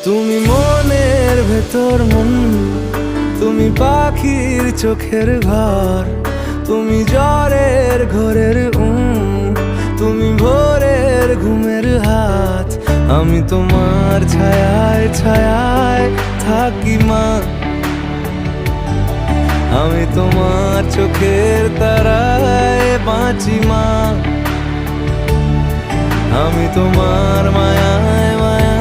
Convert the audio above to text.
তুমি মনের ভেতর মন, তুমি পাখির চোখের ঘর, তুমি জ্বরের ঘরের তুমি ভোরের ঘুমের হাত। আমি তোমার ছায়ায় ছায়ায় থাকি মা, আমি তোমার চোখের তারায় বাঁচি মা, আমি তোমার মায়ায় মায়া